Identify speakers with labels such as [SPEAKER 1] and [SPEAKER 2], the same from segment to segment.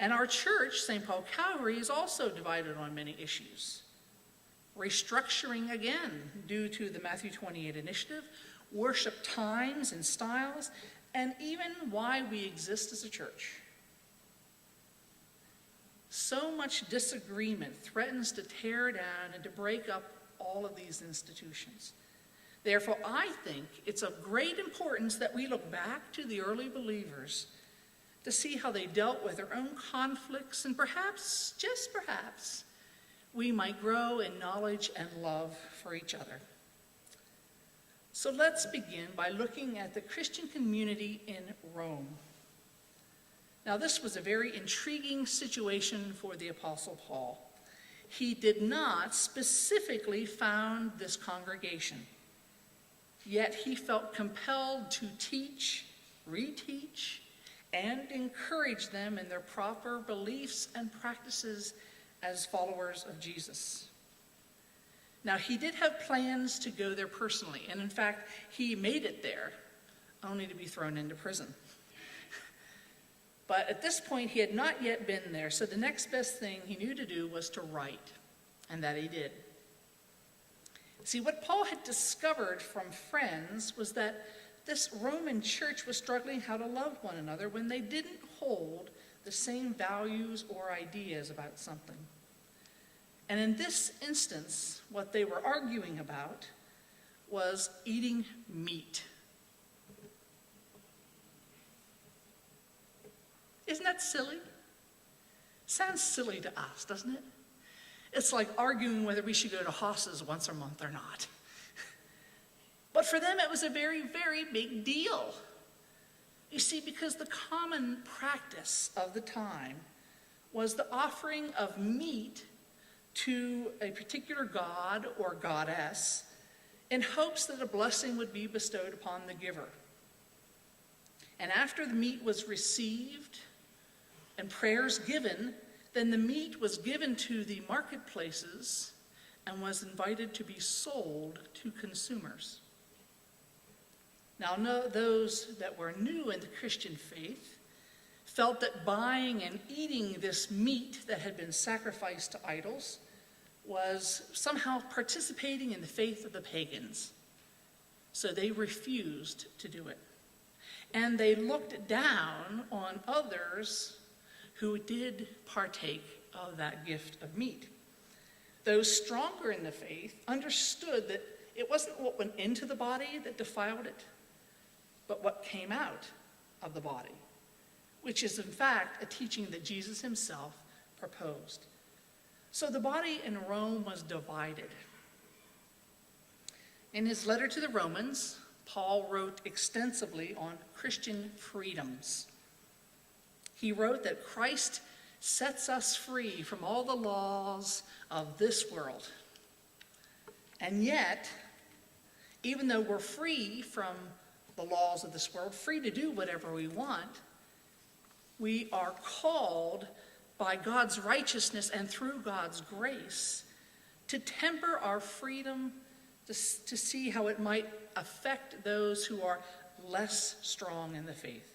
[SPEAKER 1] And our church, St. Paul Calvary, is also divided on many issues. Restructuring again due to the Matthew 28 initiative, worship times and styles, and even why we exist as a church. So much disagreement threatens to tear down and to break up all of these institutions. Therefore, I think it's of great importance that we look back to the early believers to see how they dealt with their own conflicts, and perhaps, just perhaps, we might grow in knowledge and love for each other. So let's begin by looking at the Christian community in Rome. Now, this was a very intriguing situation for the Apostle Paul. He did not specifically found this congregation, yet he felt compelled to teach, reteach, and encourage them in their proper beliefs and practices as followers of Jesus. Now, he did have plans to go there personally, and in fact, he made it there, only to be thrown into prison. But at this point, he had not yet been there, so the next best thing he knew to do was to write, and that he did. See, what Paul had discovered from friends was that this Roman church was struggling how to love one another when they didn't hold the same values or ideas about something. And in this instance, what they were arguing about was eating meat. Isn't that silly? Sounds silly to us, doesn't it? It's like arguing whether we should go to Haas's once a month or not. But for them, it was a very, very big deal. You see, because the common practice of the time was the offering of meat to a particular god or goddess in hopes that a blessing would be bestowed upon the giver. And after the meat was received and prayers given, then the meat was given to the marketplaces and was invited to be sold to consumers. Now, those that were new in the Christian faith felt that buying and eating this meat that had been sacrificed to idols was somehow participating in the faith of the pagans. So they refused to do it. And they looked down on others who did partake of that gift of meat. Those stronger in the faith understood that it wasn't what went into the body that defiled it, but what came out of the body, which is in fact a teaching that Jesus himself proposed. So the body in Rome was divided. In his letter to the Romans, Paul wrote extensively on Christian freedoms. He wrote that Christ sets us free from all the laws of this world. And yet, even though we're free from the laws of this world, free to do whatever we want, we are called by God's righteousness and through God's grace to temper our freedom to see how it might affect those who are less strong in the faith.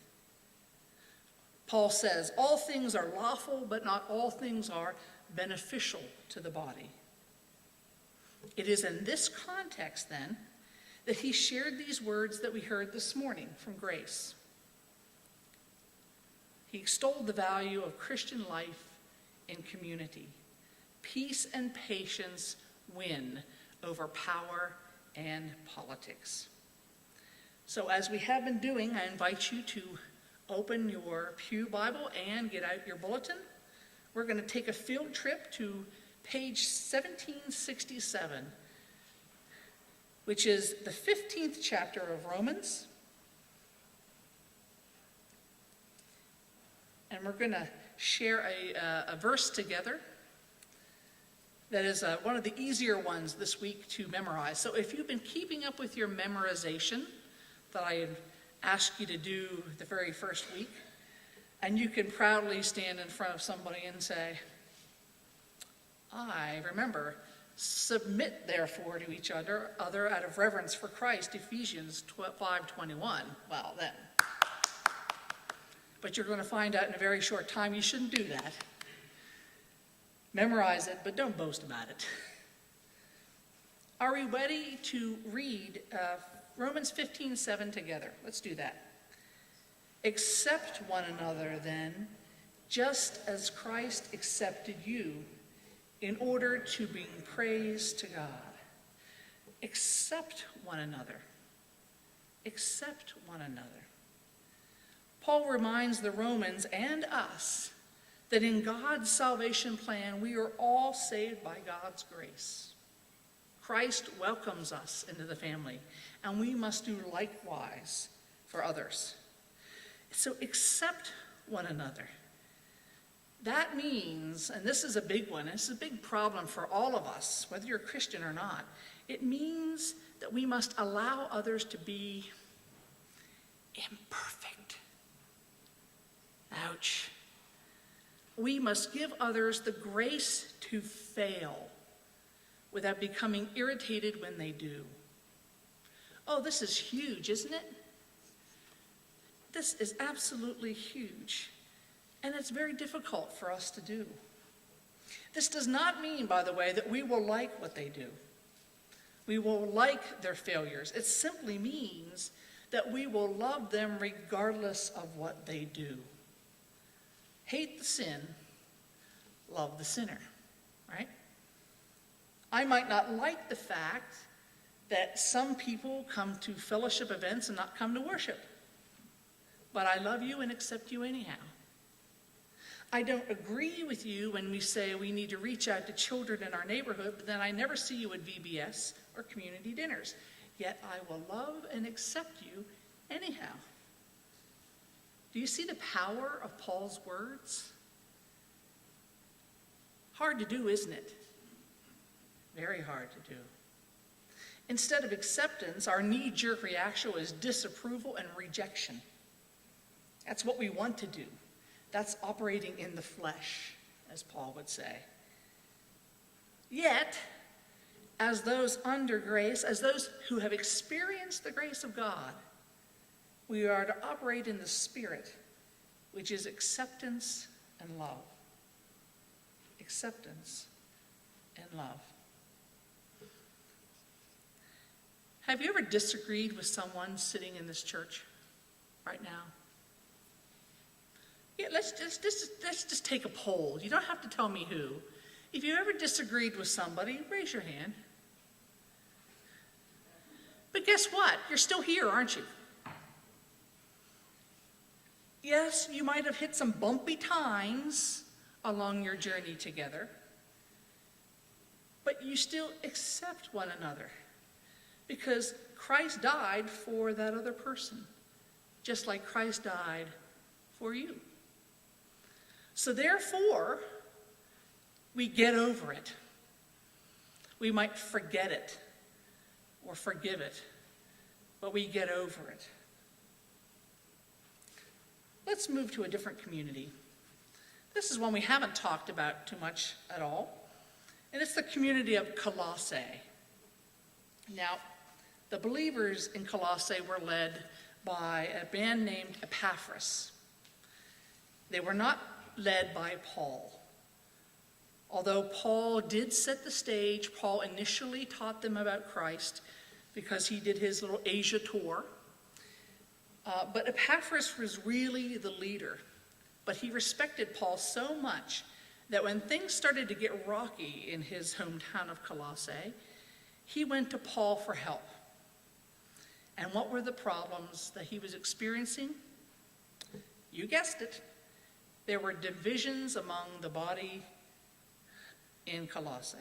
[SPEAKER 1] Paul says, all things are lawful, but not all things are beneficial to the body. It is in this context, then, that he shared these words that we heard this morning from Grace. He extolled the value of Christian life in community. Peace and patience win over power and politics. So as we have been doing, I invite you to open your Pew Bible and get out your bulletin. We're going to take a field trip to page 1767, which is the 15th chapter of Romans. And we're going to share a verse together that is one of the easier ones this week to memorize. So if you've been keeping up with your memorization that I asked you to do the very first week, and you can proudly stand in front of somebody and say, I remember, submit therefore to each other out of reverence for Christ, Ephesians 5:21. Well then. But you're going to find out in a very short time you shouldn't do that. Memorize it, but don't boast about it. Are we ready to read Romans 15:7 together? Let's do that. Accept one another then, just as Christ accepted you, in order to bring praise to God. Accept one another. Accept one another. Paul reminds the Romans and us that in God's salvation plan, we are all saved by God's grace. Christ welcomes us into the family, and we must do likewise for others. So accept one another. That means, and this is a big one, this is a big problem for all of us, whether you're a Christian or not, it means that we must allow others to be imperfect. Ouch. We must give others the grace to fail without becoming irritated when they do. Oh, this is huge, isn't it? This is absolutely huge. And it's very difficult for us to do. This does not mean, by the way, that we will like what they do. We will like their failures. It simply means that we will love them regardless of what they do. Hate the sin, love the sinner, right? I might not like the fact that some people come to fellowship events and not come to worship, but I love you and accept you anyhow. I don't agree with you when we say we need to reach out to children in our neighborhood, but then I never see you at VBS or community dinners. Yet I will love and accept you anyhow. Do you see the power of Paul's words? Hard to do, isn't it? Very hard to do. Instead of acceptance, our knee-jerk reaction is disapproval and rejection. That's what we want to do. That's operating in the flesh, as Paul would say. Yet, as those under grace, as those who have experienced the grace of God, we are to operate in the Spirit, which is acceptance and love. Acceptance and love. Have you ever disagreed with someone sitting in this church right now? Yeah, let's just take a poll. You don't have to tell me who. If you ever disagreed with somebody, raise your hand. But guess what? You're still here, aren't you? Yes, you might have hit some bumpy times along your journey together, but you still accept one another because Christ died for that other person, just like Christ died for you. So therefore, we get over it. We might forget it or forgive it, but we get over it. Let's move to a different community. This is one we haven't talked about too much at all, and it's the community of Colossae. Now, the believers in Colossae were led by a man named Epaphras. They were not led by Paul. Although Paul did set the stage, Paul initially taught them about Christ because he did his little Asia tour. But Epaphras was really the leader. But he respected Paul so much that when things started to get rocky in his hometown of Colossae, he went to Paul for help. And what were the problems that he was experiencing? You guessed it. There were divisions among the body in Colossae.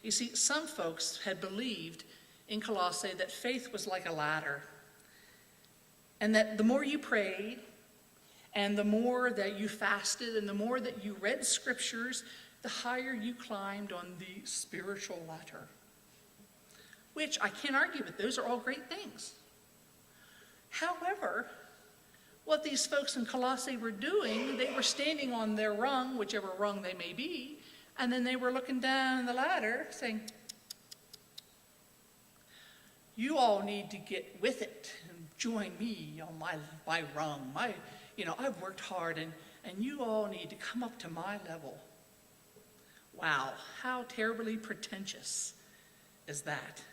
[SPEAKER 1] You see, some folks had believed in Colossae that faith was like a ladder, and that the more you prayed, and the more that you fasted, and the more that you read scriptures, the higher you climbed on the spiritual ladder. Which I can't argue with, those are all great things. However, what these folks in Colossae were doing, they were standing on their rung, whichever rung they may be, and then they were looking down the ladder saying, you all need to get with it and join me on my rung. I've worked hard, and you all need to come up to my level. Wow, how terribly pretentious is that?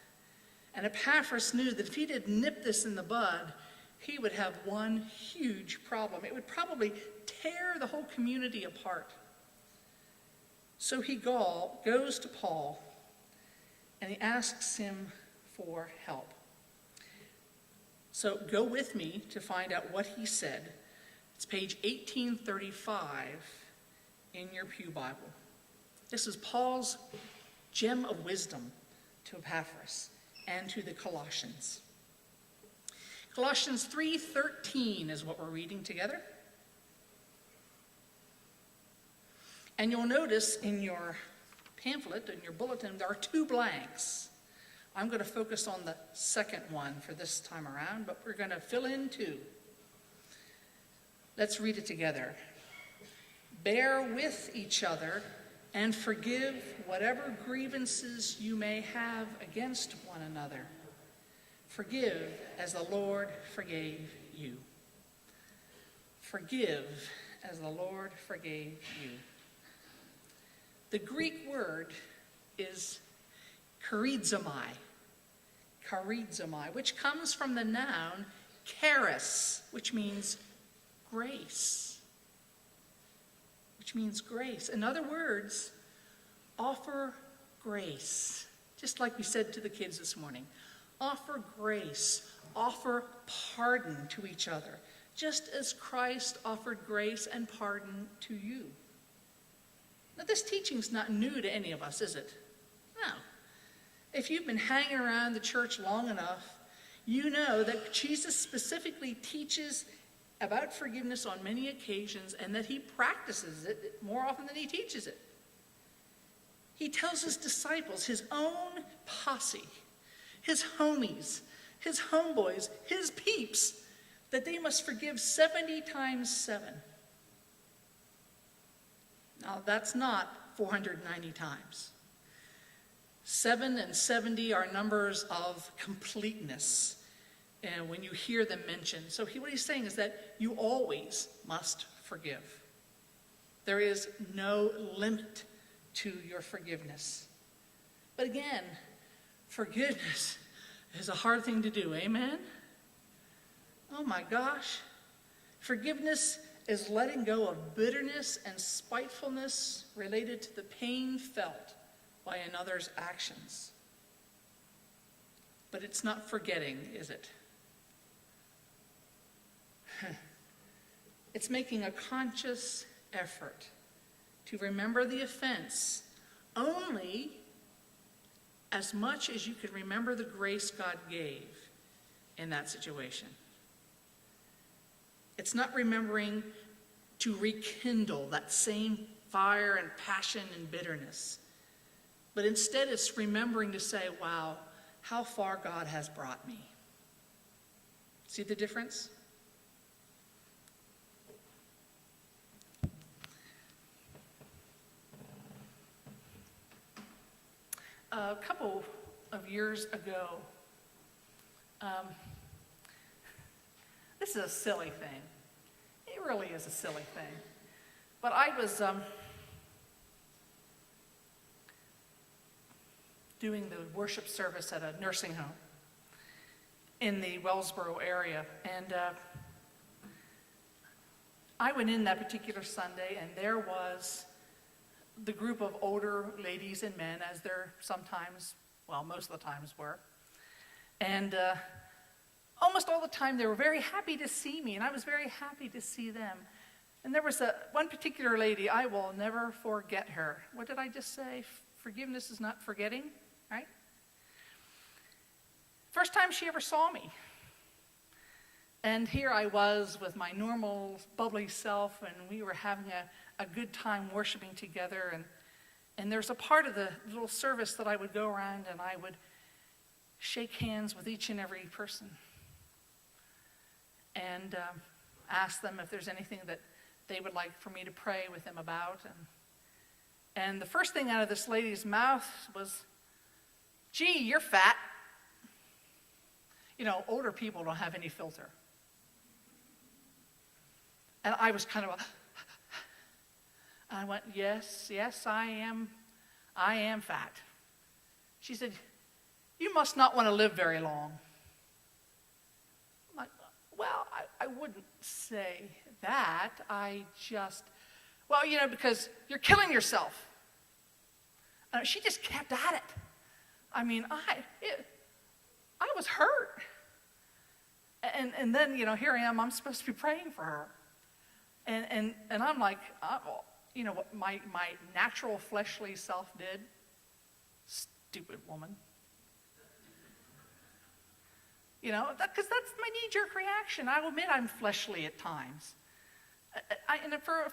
[SPEAKER 1] And Epaphras knew that if he didn't nip this in the bud, he would have one huge problem. It would probably tear the whole community apart. So he goes to Paul, and he asks him for help. So go with me to find out what he said. It's page 1835 in your Pew Bible. This is Paul's gem of wisdom to Epaphras and to the Colossians. Colossians 3:13 is what we're reading together. And you'll notice in your pamphlet, in your bulletin, there are two blanks. I'm going to focus on the second one for this time around, but we're going to fill in two. Let's read it together. Bear with each other and forgive whatever grievances you may have against one another. Forgive as the Lord forgave you. Forgive as the Lord forgave you. The Greek word is charizomai, which comes from the noun charis, which means grace. In other words, offer grace. Just like we said to the kids this morning. Offer grace. Offer pardon to each other. Just as Christ offered grace and pardon to you. Now, this teaching's not new to any of us, is it? No. If you've been hanging around the church long enough, you know that Jesus specifically teaches about forgiveness on many occasions, and that he practices it more often than he teaches it. He tells his disciples, his own posse, his homies, his homeboys, his peeps, that they must forgive 70 times 7. Now, that's not 490 times. 7 and 70 are numbers of completeness. And when you hear them mentioned. So what he's saying is that you always must forgive. There is no limit to your forgiveness. But again, forgiveness is a hard thing to do, amen? Oh my gosh. Forgiveness is letting go of bitterness and spitefulness related to the pain felt by another's actions. But it's not forgetting, is it? It's making a conscious effort to remember the offense only as much as you can remember the grace God gave in that situation. It's not remembering to rekindle that same fire and passion and bitterness, but instead it's remembering to say, wow, how far God has brought me. See the difference? A couple of years ago, this is a silly thing. It really is a silly thing. But I was doing the worship service at a nursing home in the Wellsboro area. And I went in that particular Sunday, and there was the group of older ladies and men, as there sometimes, well, most of the times were. And almost all the time they were very happy to see me, and I was very happy to see them. And there was one particular lady, I will never forget her. What did I just say? Forgiveness is not forgetting, right? First time she ever saw me. And here I was with my normal bubbly self, and we were having a good time worshiping together. And there's a part of the little service that I would go around and I would shake hands with each and every person and ask them if there's anything that they would like for me to pray with them about. And the first thing out of this lady's mouth was, "Gee, you're fat. older people don't have any filter. And I was kind of, I went, yes, I am fat. She said, you must not want to live very long. I'm like, well, I wouldn't say that. Because you're killing yourself. She just kept at it. I mean, I was hurt. And then, here I am, I'm supposed to be praying for her. And I'm like, what my natural fleshly self did? Stupid woman. Because that's my knee-jerk reaction. I'll admit I'm fleshly at times. And for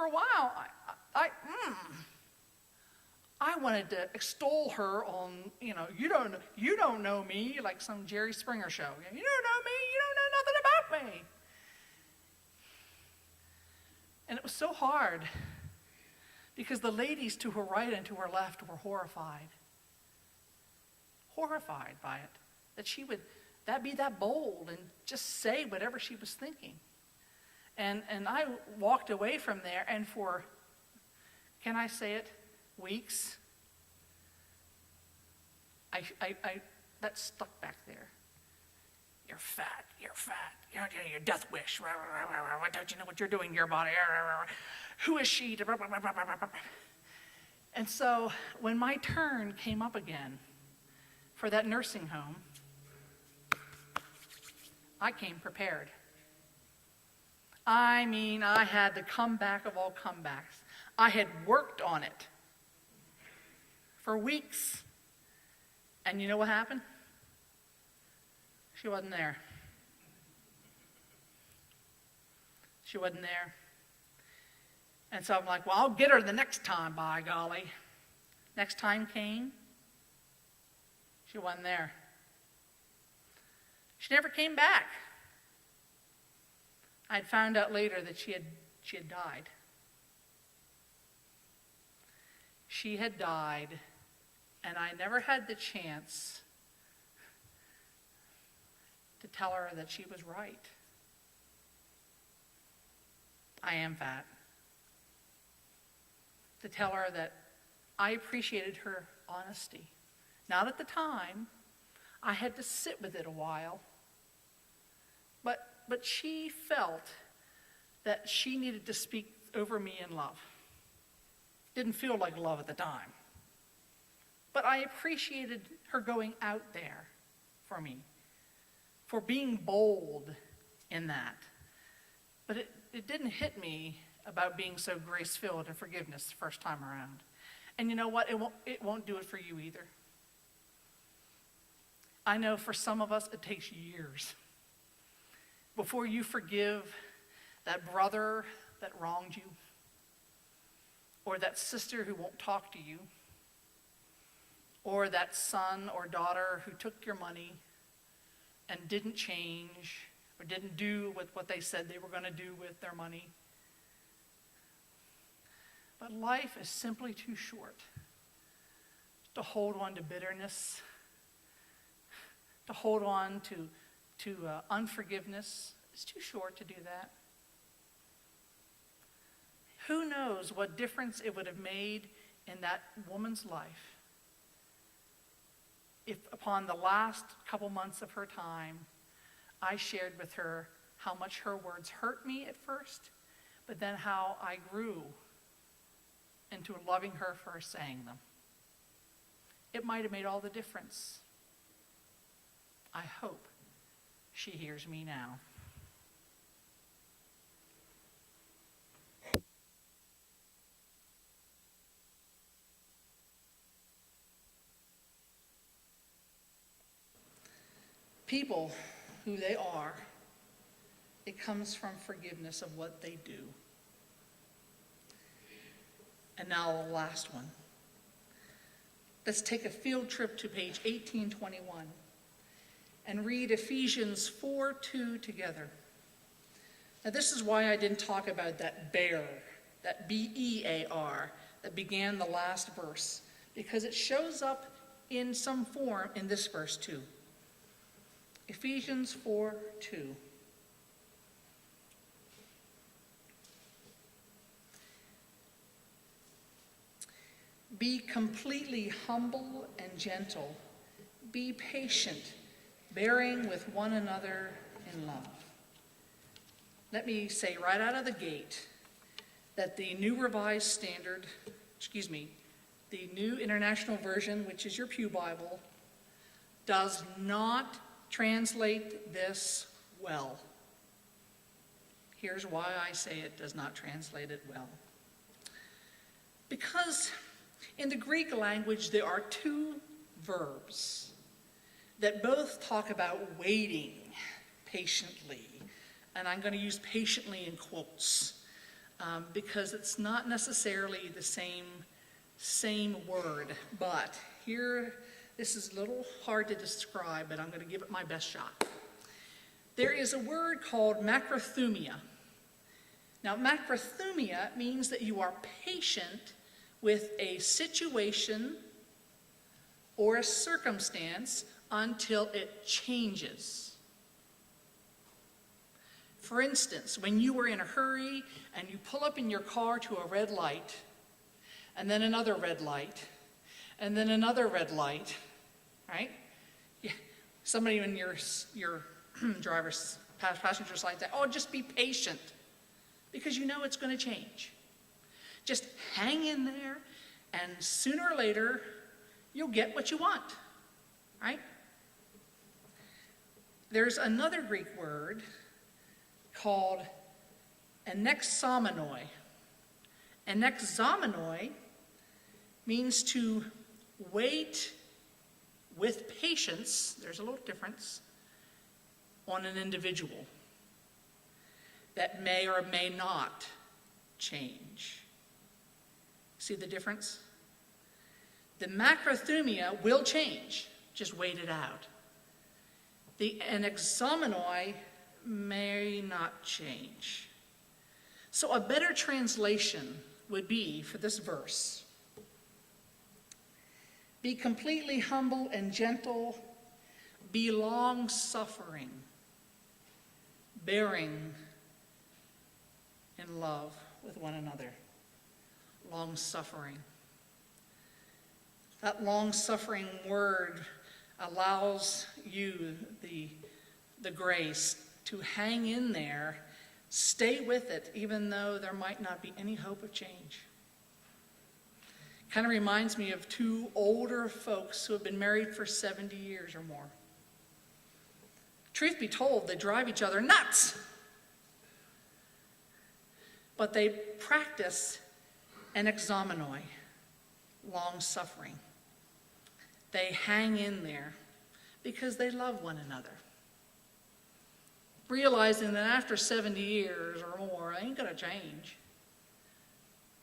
[SPEAKER 1] a while, I wanted to extol her on, you don't know me, like some Jerry Springer show. You don't know me, you don't know nothing about me. And it was so hard because the ladies to her right and to her left were horrified by it, that she would be that bold and just say whatever she was thinking. And I walked away from there, and for, can I say it, weeks, that stuck back there. You're fat, your death wish, don't you know what you're doing to your body, who is she to, and so when my turn came up again for that nursing home, I came prepared. I mean, I had the comeback of all comebacks. I had worked on it for weeks. And you know what happened? She wasn't there. She wasn't there. And so I'm like, well, I'll get her the next time, by golly. Next time came. She wasn't there. She never came back. I'd found out later that she had died. She had died, and I never had the chance to tell her that she was right. I am fat. To tell her that I appreciated her honesty. Not at the time. I had to sit with it a while. But she felt that she needed to speak over me in love. Didn't feel like love at the time. But I appreciated her going out there for me, for being bold in that. But it didn't hit me about being so grace-filled and forgiveness the first time around. And you know what? It won't do it for you either. I know for some of us it takes years before you forgive that brother that wronged you, or that sister who won't talk to you, or that son or daughter who took your money and didn't change or didn't do what they said they were going to do with their money. But life is simply too short to hold on to bitterness, to hold on to unforgiveness. It's too short to do that. Who knows what difference it would have made in that woman's life if upon the last couple months of her time, I shared with her how much her words hurt me at first, but then how I grew into loving her for saying them. It might have made all the difference. I hope she hears me now. People, who they are, it comes from forgiveness of what they do. And now the last one. Let's take a field trip to page 1821 and read Ephesians 4:2 together. Now this is why I didn't talk about that bear, that B-E-A-R, that began the last verse, because it shows up in some form in this verse too. Ephesians 4:2. Be completely humble and gentle. Be patient, bearing with one another in love. Let me say right out of the gate that the New Revised Standard, the New International Version, which is your Pew Bible, does not translate this well. Here's why I say it does not translate it well. Because in the Greek language, there are two verbs that both talk about waiting patiently. And I'm going to use patiently in quotes because it's not necessarily the same word. But here, this is a little hard to describe, but I'm going to give it my best shot. There is a word called macrothumia. Now, macrothumia means that you are patient with a situation or a circumstance until it changes. For instance, when you were in a hurry and you pull up in your car to a red light, and then another red light, and then another red light, right? Yeah. Somebody in your driver's passenger side said, oh, just be patient, because you know it's going to change. Just hang in there, and sooner or later, you'll get what you want, right? There's another Greek word called anexomenoi. Anexomenoi means to wait with patience, there's a little difference, on an individual that may or may not change. See the difference? The macrothumia will change, just wait it out. The anexomenoi may not change. So a better translation would be for this verse: be completely humble and gentle, be long-suffering, bearing in love with one another. Long-suffering. That long-suffering word allows you the grace to hang in there, stay with it, even though there might not be any hope of change. Kind of reminds me of two older folks who have been married for 70 years or more. Truth be told, they drive each other nuts. But they practice anexomenoi, long-suffering. They hang in there because they love one another, realizing that after 70 years or more, I ain't going to change.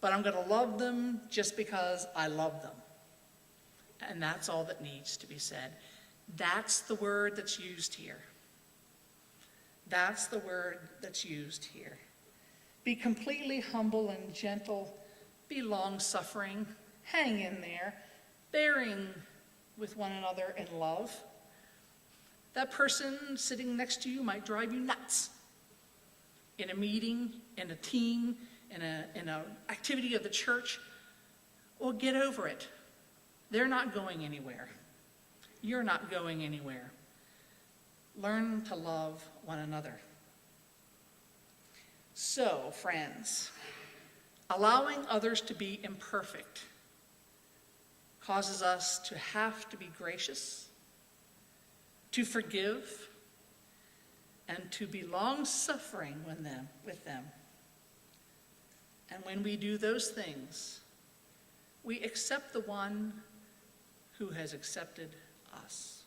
[SPEAKER 1] But I'm going to love them just because I love them. And that's all that needs to be said. That's the word that's used here. That's the word that's used here. Be completely humble and gentle. Be long-suffering. Hang in there. Bearing with one another in love. That person sitting next to you might drive you nuts. In a meeting, in a team, in an activity of the church. Well, get over it. They're not going anywhere. You're not going anywhere. Learn to love one another. So, friends, allowing others to be imperfect causes us to have to be gracious, to forgive, and to be long-suffering with them. And when we do those things, we accept the one who has accepted us.